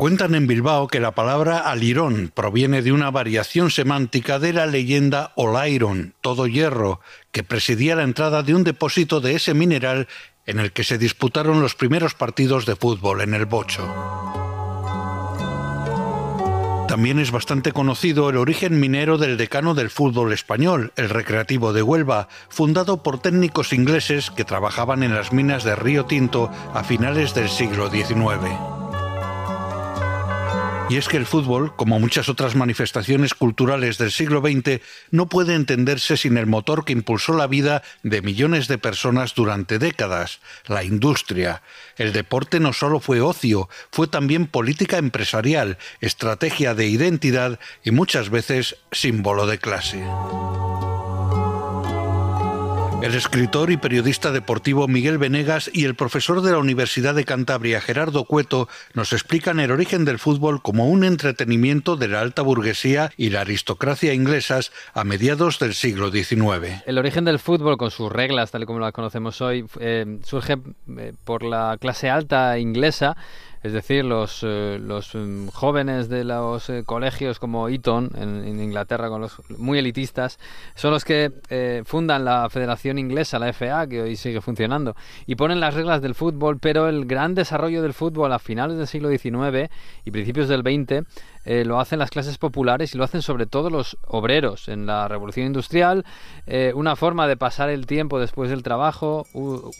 Cuentan en Bilbao que la palabra alirón proviene de una variación semántica de la leyenda Olairon, todo hierro, que presidía la entrada de un depósito de ese mineral en el que se disputaron los primeros partidos de fútbol en el Bocho. También es bastante conocido el origen minero del decano del fútbol español, el Recreativo de Huelva, fundado por técnicos ingleses que trabajaban en las minas de Río Tinto a finales del siglo XIX. Y es que el fútbol, como muchas otras manifestaciones culturales del siglo XX, no puede entenderse sin el motor que impulsó la vida de millones de personas durante décadas, la industria. El deporte no solo fue ocio, fue también política empresarial, estrategia de identidad y muchas veces símbolo de clase. El escritor y periodista deportivo Miguel Venegas y el profesor de la Universidad de Cantabria, Gerardo Cueto, nos explican el origen del fútbol como un entretenimiento de la alta burguesía y la aristocracia inglesas a mediados del siglo XIX. El origen del fútbol, con sus reglas, tal y como las conocemos hoy, surge por la clase alta inglesa. Es decir, los jóvenes de los colegios como Eton en Inglaterra, con los muy elitistas, son los que fundan la Federación Inglesa, la FA, que hoy sigue funcionando, y ponen las reglas del fútbol, pero el gran desarrollo del fútbol a finales del siglo XIX y principios del XX lo hacen las clases populares y lo hacen sobre todo los obreros en la Revolución Industrial, una forma de pasar el tiempo después del trabajo,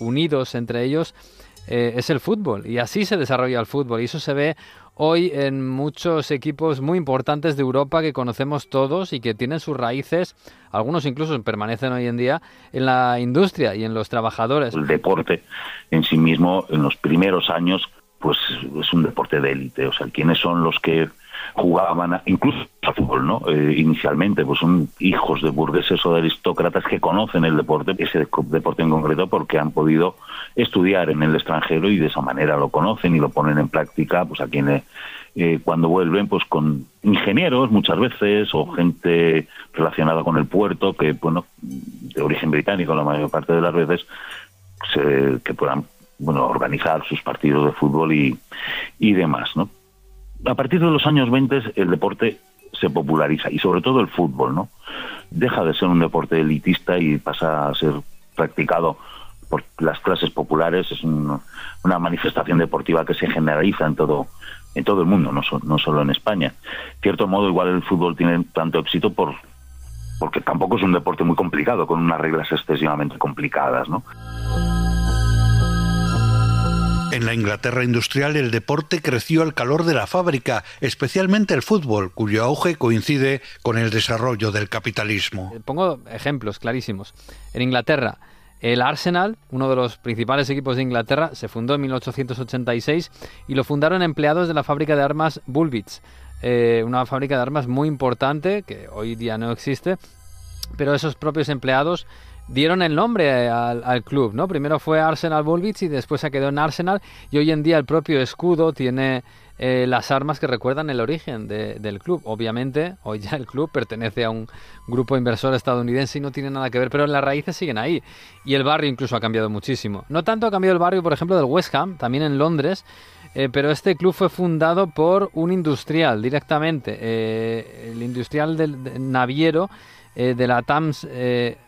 unidos entre ellos. Es el fútbol, y así se desarrolla el fútbol, y eso se ve hoy en muchos equipos muy importantes de Europa que conocemos todos y que tienen sus raíces, algunos incluso permanecen hoy en día, en la industria y en los trabajadores. El deporte en sí mismo, en los primeros años, pues es un deporte de élite. O sea, ¿quiénes son los que jugaban incluso a fútbol, ¿no? Inicialmente, pues son hijos de burgueses o de aristócratas que conocen el deporte, ese deporte en concreto, porque han podido estudiar en el extranjero y de esa manera lo conocen y lo ponen en práctica, pues a quienes cuando vuelven, pues con ingenieros muchas veces o gente relacionada con el puerto, que bueno, de origen británico la mayor parte de las veces, que puedan organizar sus partidos de fútbol y demás, ¿no? A partir de los años 20 el deporte se populariza, y sobre todo el fútbol, ¿no? Deja de ser un deporte elitista y pasa a ser practicado por las clases populares. Es una manifestación deportiva que se generaliza en todo el mundo, no solo en España. De cierto modo, igual el fútbol tiene tanto éxito porque tampoco es un deporte muy complicado, con unas reglas excesivamente complicadas, ¿no? En la Inglaterra industrial el deporte creció al calor de la fábrica, especialmente el fútbol, cuyo auge coincide con el desarrollo del capitalismo. Pongo ejemplos clarísimos. En Inglaterra, el Arsenal, uno de los principales equipos de Inglaterra, se fundó en 1886 y lo fundaron empleados de la fábrica de armas Woolwich, una fábrica de armas muy importante que hoy día no existe, pero esos propios empleados dieron el nombre al club, ¿no? Primero fue Arsenal Woolwich y después se quedó en Arsenal, y hoy en día el propio escudo tiene las armas que recuerdan el origen del club. Obviamente, hoy ya el club pertenece a un grupo inversor estadounidense y no tiene nada que ver, pero las raíces siguen ahí. Y el barrio incluso ha cambiado muchísimo. No tanto ha cambiado el barrio, por ejemplo, del West Ham, también en Londres, pero este club fue fundado por un industrial directamente, el industrial del naviero, de la Thames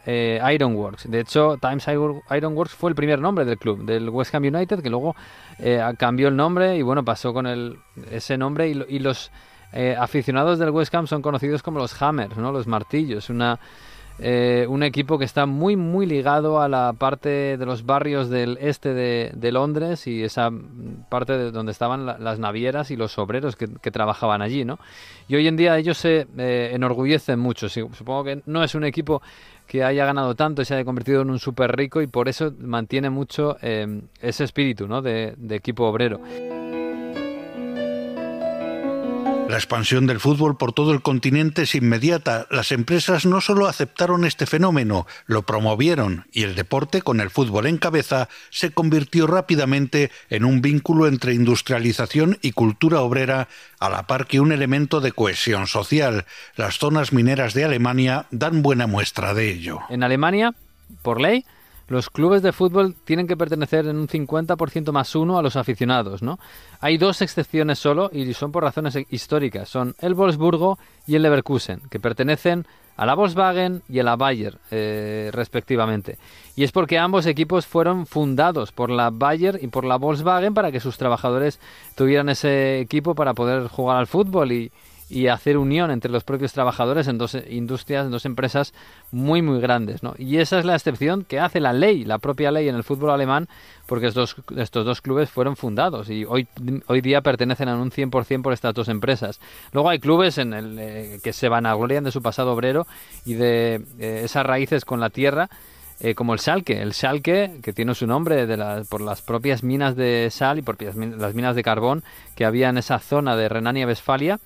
Iron Works. De hecho, Thames Iron Works fue el primer nombre del club, del West Ham United, que luego cambió el nombre y bueno, pasó con ese nombre, y los aficionados del West Ham son conocidos como los Hammers, ¿no? Los martillos. Un equipo que está muy muy ligado a la parte de los barrios del este de Londres, y esa parte de donde estaban las navieras y los obreros que trabajaban allí, ¿no? Y hoy en día ellos se enorgullecen mucho. Supongo que no es un equipo que haya ganado tanto y se haya convertido en un súper rico, y por eso mantiene mucho ese espíritu, ¿no? de equipo obrero. La expansión del fútbol por todo el continente es inmediata. Las empresas no solo aceptaron este fenómeno, lo promovieron, y el deporte, con el fútbol en cabeza, se convirtió rápidamente en un vínculo entre industrialización y cultura obrera, a la par que un elemento de cohesión social. Las zonas mineras de Alemania dan buena muestra de ello. En Alemania, por ley, los clubes de fútbol tienen que pertenecer en un 50% más uno a los aficionados, ¿no? Hay 2 excepciones solo y son por razones históricas. Son el Wolfsburgo y el Leverkusen, que pertenecen a la Volkswagen y a la Bayer, respectivamente. Y es porque ambos equipos fueron fundados por la Bayer y por la Volkswagen para que sus trabajadores tuvieran ese equipo para poder jugar al fútbol y hacer unión entre los propios trabajadores en 2 industrias, en 2 empresas muy grandes, ¿no? Y esa es la excepción que hace la ley, la propia ley en el fútbol alemán, porque estos 2 clubes fueron fundados y hoy día pertenecen a un 100% por estas 2 empresas. Luego hay clubes que se vanaglorian de su pasado obrero y de esas raíces con la tierra, como el Schalke, que tiene su nombre por las propias minas de sal y por las minas de carbón que había en esa zona de Renania-Westfalia,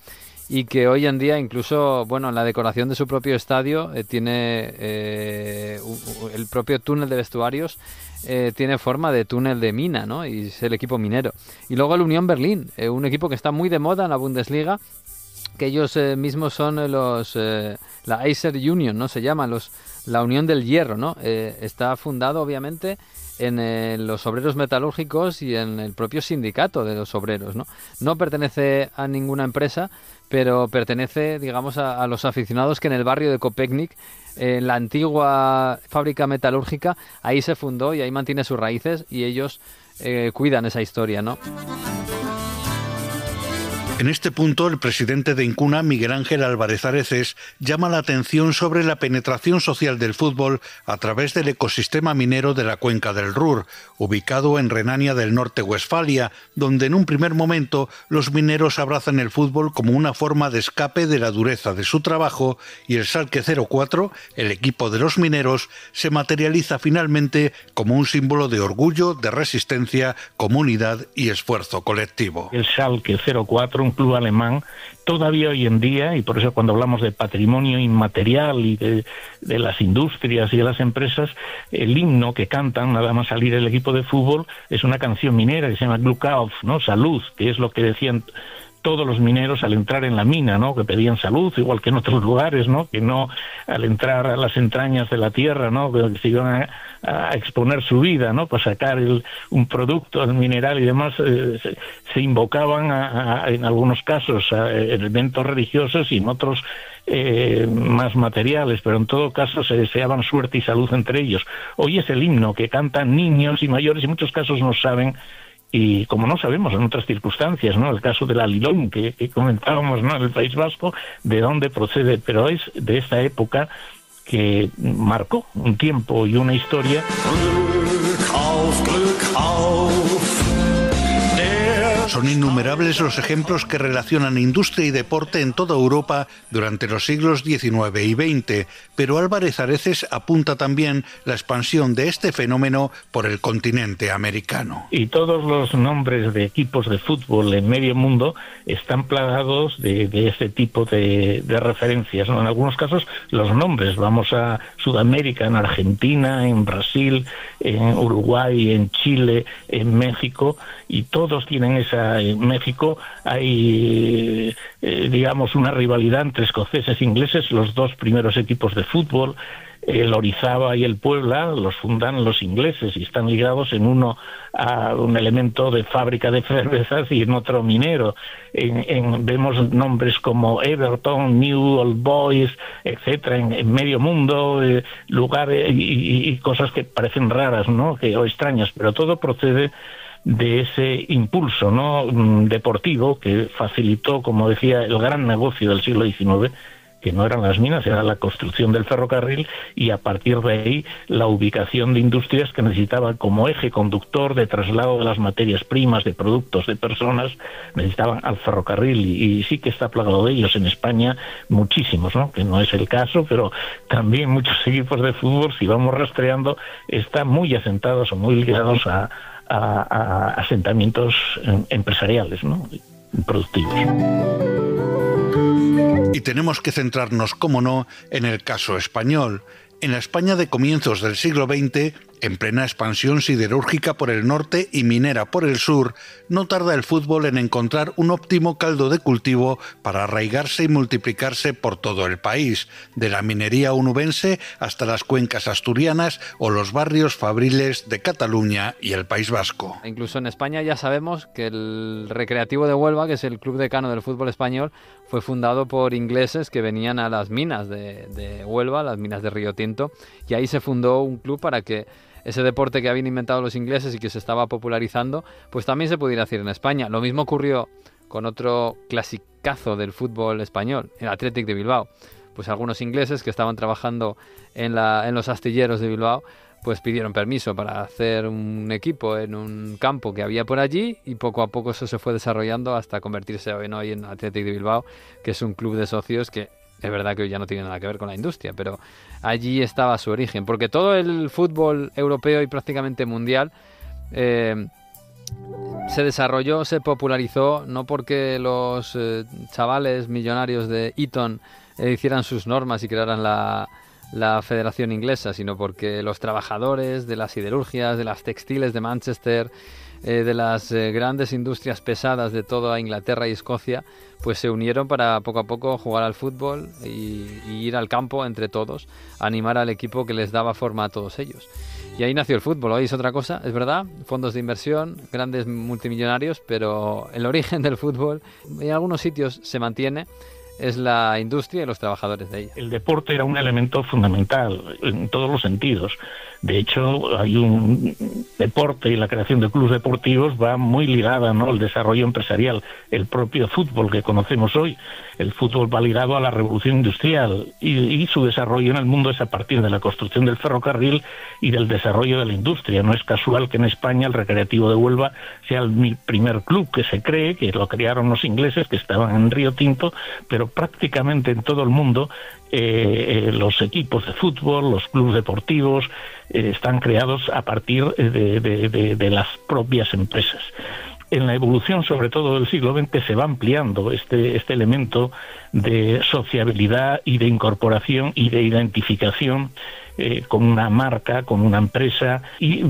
y que hoy en día incluso, bueno, en la decoración de su propio estadio tiene el propio túnel de vestuarios, tiene forma de túnel de mina, ¿no? Y es el equipo minero. Y luego el Unión Berlín, un equipo que está muy de moda en la Bundesliga, que ellos mismos son la Eiser Union, ¿no? Se llaman la Unión del Hierro, ¿no? Está fundado obviamente en los obreros metalúrgicos y en el propio sindicato de los obreros, ¿no? No pertenece a ninguna empresa, pero pertenece, digamos, a los aficionados que en el barrio de Kopenick, en la antigua fábrica metalúrgica, ahí se fundó y ahí mantiene sus raíces y ellos cuidan esa historia, ¿no? En este punto, el presidente de Incuna, Miguel Ángel Álvarez Areces, llama la atención sobre la penetración social del fútbol a través del ecosistema minero de la cuenca del Ruhr, ubicado en Renania del Norte-Westfalia, donde en un primer momento los mineros abrazan el fútbol como una forma de escape de la dureza de su trabajo y el Schalke 04, el equipo de los mineros, se materializa finalmente como un símbolo de orgullo, de resistencia, comunidad y esfuerzo colectivo. El Schalke 04, un club alemán, todavía hoy en día, y por eso cuando hablamos de patrimonio inmaterial y de las industrias y de las empresas, el himno que cantan nada más salir el equipo de fútbol es una canción minera que se llama Glück auf, ¿no? Salud, que es lo que decían todos los mineros al entrar en la mina, ¿no? Que pedían salud, igual que en otros lugares, ¿no? Que no al entrar a las entrañas de la tierra, ¿no? Que se iban a exponer su vida, ¿no? Para sacar un producto, el mineral y demás, se invocaban en algunos casos a elementos religiosos y en otros más materiales, pero en todo caso se deseaban suerte y salud entre ellos. Hoy es el himno que cantan niños y mayores y en muchos casos no saben. Y como no sabemos en otras circunstancias, ¿no? El caso de la Lilón que comentábamos, ¿no? En el País Vasco, de dónde procede, pero es de esta época que marcó un tiempo y una historia. Son innumerables los ejemplos que relacionan industria y deporte en toda Europa durante los siglos XIX y XX, pero Álvarez Areces apunta también la expansión de este fenómeno por el continente americano. Y todos los nombres de equipos de fútbol en medio mundo están plagados de este tipo de referencias, ¿no? En algunos casos los nombres, vamos a Sudamérica, en Argentina, en Brasil, en Uruguay, en Chile, en México, y todos tienen en México hay, digamos, una rivalidad entre escoceses e ingleses, los 2 primeros equipos de fútbol. El Orizaba y el Puebla los fundan los ingleses y están ligados en uno a un elemento de fábrica de cervezas y en otro minero. Vemos nombres como Everton, New Old Boys, etcétera, en medio mundo, lugares y cosas que parecen raras, ¿no? O extrañas, pero todo procede de ese impulso, ¿no? Deportivo que facilitó, como decía, el gran negocio del siglo XIX, que no eran las minas, era la construcción del ferrocarril, y a partir de ahí la ubicación de industrias que necesitaban como eje conductor de traslado de las materias primas, de productos, de personas, necesitaban al ferrocarril, y sí que está plagado de ellos en España, muchísimos, ¿no? Que no es el caso, pero también muchos equipos de fútbol, si vamos rastreando, están muy asentados o muy ligados a asentamientos empresariales, ¿no? Productivos. Y tenemos que centrarnos, cómo no, en el caso español. En la España de comienzos del siglo XX, En plena expansión siderúrgica por el norte y minera por el sur, no tarda el fútbol en encontrar un óptimo caldo de cultivo para arraigarse y multiplicarse por todo el país, de la minería onubense hasta las cuencas asturianas o los barrios fabriles de Cataluña y el País Vasco. Incluso en España ya sabemos que el Recreativo de Huelva, que es el club decano del fútbol español, fue fundado por ingleses que venían a las minas de Huelva, las minas de Río Tinto, y ahí se fundó un club para que ese deporte que habían inventado los ingleses y que se estaba popularizando, pues también se pudiera hacer en España. Lo mismo ocurrió con otro clasicazo del fútbol español, el Athletic de Bilbao. Pues algunos ingleses que estaban trabajando en los astilleros de Bilbao, pues pidieron permiso para hacer un equipo en un campo que había por allí, y poco a poco eso se fue desarrollando hasta convertirse hoy en Athletic de Bilbao, que es un club de socios que es verdad que hoy ya no tiene nada que ver con la industria, pero allí estaba su origen, porque todo el fútbol europeo y prácticamente mundial se desarrolló, se popularizó, no porque los chavales millonarios de Eton hicieran sus normas y crearan la Federación Inglesa, sino porque los trabajadores de las siderurgias, de las textiles de Manchester, de las grandes industrias pesadas de toda Inglaterra y Escocia, pues se unieron para poco a poco jugar al fútbol y ir al campo entre todos, animar al equipo que les daba forma a todos ellos. Y ahí nació el fútbol. Hoy es otra cosa, es verdad, fondos de inversión, grandes multimillonarios, pero el origen del fútbol en algunos sitios se mantiene, es la industria y los trabajadores de ella. El deporte era un elemento fundamental en todos los sentidos. De hecho, hay un deporte y la creación de clubes deportivos va muy ligada, ¿no?, al desarrollo empresarial. El propio fútbol que conocemos hoy, el fútbol va ligado a la revolución industrial y su desarrollo en el mundo es a partir de la construcción del ferrocarril y del desarrollo de la industria. No es casual que en España el Recreativo de Huelva sea el primer club que se cree, que lo crearon los ingleses que estaban en Río Tinto, pero prácticamente en todo el mundo los equipos de fútbol, los clubes deportivos están creados a partir de las propias empresas. En la evolución, sobre todo del siglo XX, se va ampliando este elemento de sociabilidad y de incorporación y de identificación con una marca, con una empresa, y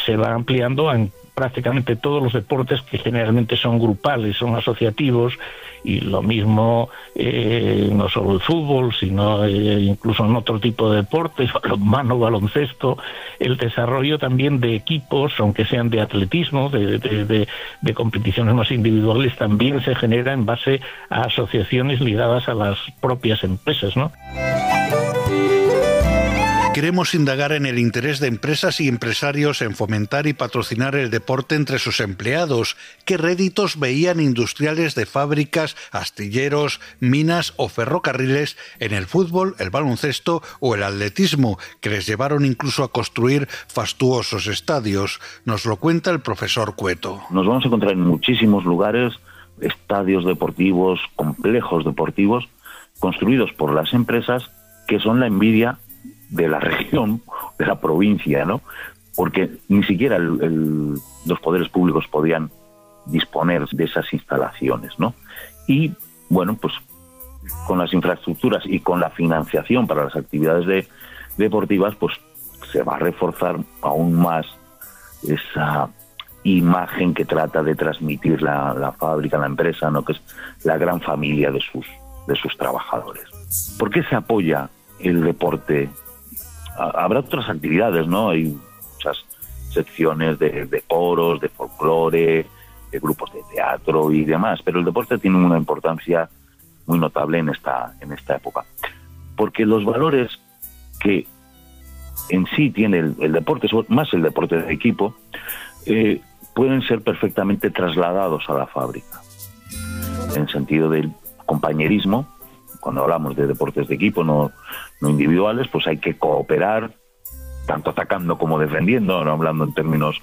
se va ampliando en prácticamente todos los deportes que generalmente son grupales, son asociativos, y lo mismo no solo el fútbol, sino incluso en otro tipo de deportes, balonmano, baloncesto, el desarrollo también de equipos, aunque sean de atletismo, de competiciones más individuales, también se genera en base a asociaciones ligadas a las propias empresas, ¿no? Queremos indagar en el interés de empresas y empresarios en fomentar y patrocinar el deporte entre sus empleados. ¿Qué réditos veían industriales de fábricas, astilleros, minas o ferrocarriles en el fútbol, el baloncesto o el atletismo, que les llevaron incluso a construir fastuosos estadios? Nos lo cuenta el profesor Cueto. Nos vamos a encontrar en muchísimos lugares estadios deportivos, complejos deportivos, construidos por las empresas que son la envidia de la región, de la provincia, ¿no? Porque ni siquiera los poderes públicos podían disponer de esas instalaciones, ¿no? Y, bueno, pues con las infraestructuras y con la financiación para las actividades deportivas, pues se va a reforzar aún más esa imagen que trata de transmitir la fábrica, la empresa, ¿no?, que es la gran familia de sus trabajadores. ¿Por qué se apoya el deporte? Habrá otras actividades, ¿no? Hay muchas secciones de coros, de folclore, de grupos de teatro y demás, pero el deporte tiene una importancia muy notable en esta época, porque los valores que en sí tiene el deporte, más el deporte de equipo, pueden ser perfectamente trasladados a la fábrica, en el sentido del compañerismo. Cuando hablamos de deportes de equipo, no individuales, pues hay que cooperar, tanto atacando como defendiendo, no hablando en términos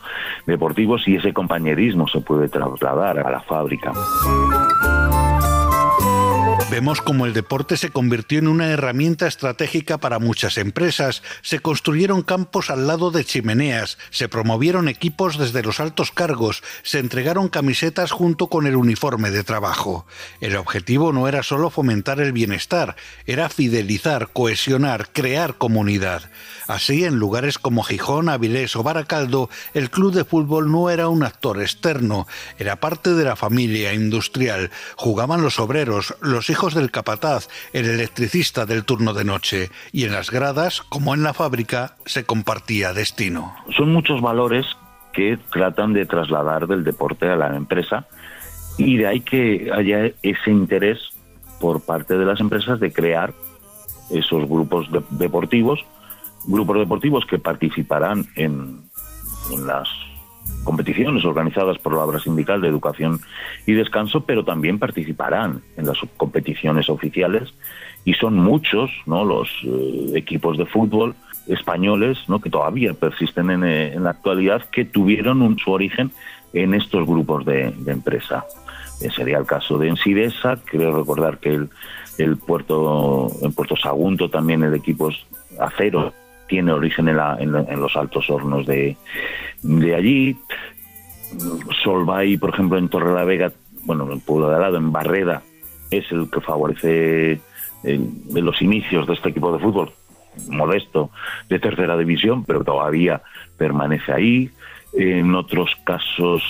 deportivos, y ese compañerismo se puede trasladar a la fábrica. Vemos cómo el deporte se convirtió en una herramienta estratégica para muchas empresas. Se construyeron campos al lado de chimeneas, se promovieron equipos desde los altos cargos, se entregaron camisetas junto con el uniforme de trabajo. El objetivo no era solo fomentar el bienestar, era fidelizar, cohesionar, crear comunidad. Así, en lugares como Gijón, Avilés o Baracaldo, el club de fútbol no era un actor externo, era parte de la familia industrial. Jugaban los obreros, los hijos del capataz, el electricista del turno de noche, y en las gradas, como en la fábrica, se compartía destino. Son muchos valores que tratan de trasladar del deporte a la empresa, y de ahí que haya ese interés por parte de las empresas de crear esos grupos deportivos que participarán en las competiciones organizadas por la obra sindical de educación y descanso, pero también participarán en las competiciones oficiales, y son muchos, ¿no?, los equipos de fútbol españoles, ¿no?, que todavía persisten en la actualidad, que tuvieron su origen en estos grupos de empresa. Sería el caso de Ensidesa. Creo recordar que en Puerto Sagunto también el equipo Acero tiene origen en los altos hornos de allí. Solvay, por ejemplo, en Torrelavega, bueno, en el pueblo de al lado, en Barreda, es el que favorece los inicios de este equipo de fútbol modesto de tercera división, pero todavía permanece ahí. En otros casos,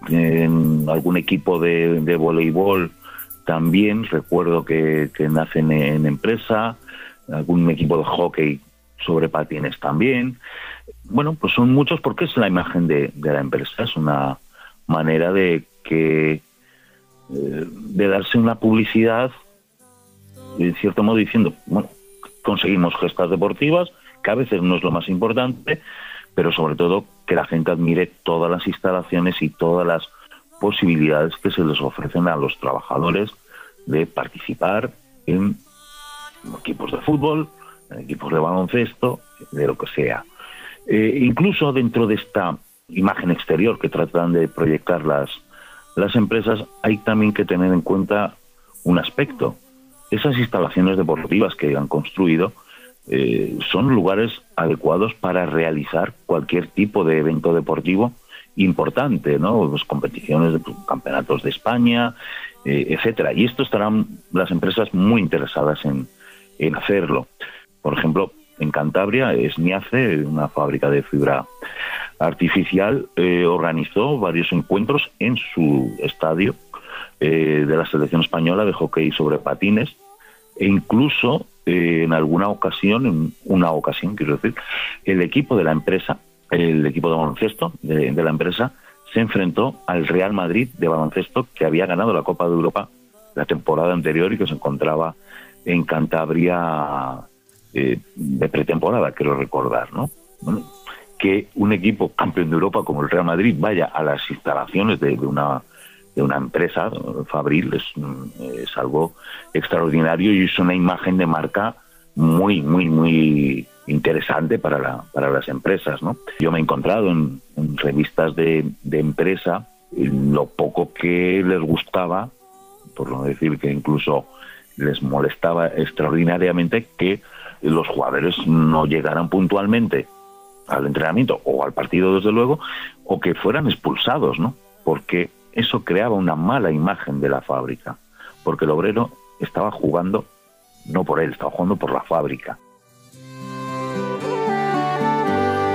en algún equipo de voleibol también recuerdo que nacen en empresa, algún equipo de hockey sobre patines también. Bueno, pues son muchos, porque es la imagen de la empresa, es una manera de darse una publicidad, de cierto modo, diciendo, bueno, conseguimos gestas deportivas, que a veces no es lo más importante, pero sobre todo que la gente admire todas las instalaciones y todas las posibilidades que se les ofrecen a los trabajadores de participar en equipos de fútbol, en equipos de baloncesto, de lo que sea. Incluso dentro de esta imagen exterior que tratan de proyectar las empresas, hay también que tener en cuenta un aspecto. Esas instalaciones deportivas que han construido son lugares adecuados para realizar cualquier tipo de evento deportivo importante, ¿no? Pues competiciones de campeonatos de España, etcétera. Y esto estarán las empresas muy interesadas en hacerlo. Por ejemplo, en Cantabria, Esniace, una fábrica de fibra artificial, organizó varios encuentros en su estadio de la selección española de hockey sobre patines, e incluso en una ocasión, quiero decir, el equipo de la empresa, el equipo de baloncesto de la empresa, se enfrentó al Real Madrid de baloncesto, que había ganado la Copa de Europa la temporada anterior y que se encontraba en Cantabria de pretemporada, quiero recordar, ¿no? Bueno, que un equipo campeón de Europa como el Real Madrid vaya a las instalaciones de una empresa fabril es algo extraordinario, y es una imagen de marca muy, muy, muy interesante para las empresas, ¿no? Yo me he encontrado en revistas de empresa lo poco que les gustaba, por no decir que incluso les molestaba extraordinariamente, que los jugadores no llegaran puntualmente al entrenamiento o al partido, desde luego, o que fueran expulsados, ¿no? Porque eso creaba una mala imagen de la fábrica, porque el obrero estaba jugando no por él, estaba jugando por la fábrica.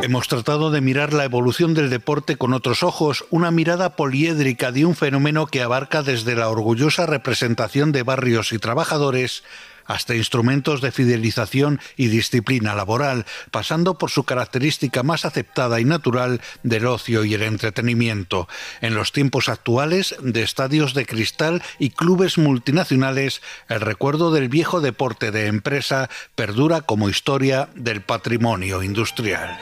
Hemos tratado de mirar la evolución del deporte con otros ojos, una mirada poliédrica de un fenómeno que abarca desde la orgullosa representación de barrios y trabajadores hasta instrumentos de fidelización y disciplina laboral, pasando por su característica más aceptada y natural del ocio y el entretenimiento. En los tiempos actuales, de estadios de cristal y clubes multinacionales, el recuerdo del viejo deporte de empresa perdura como historia del patrimonio industrial.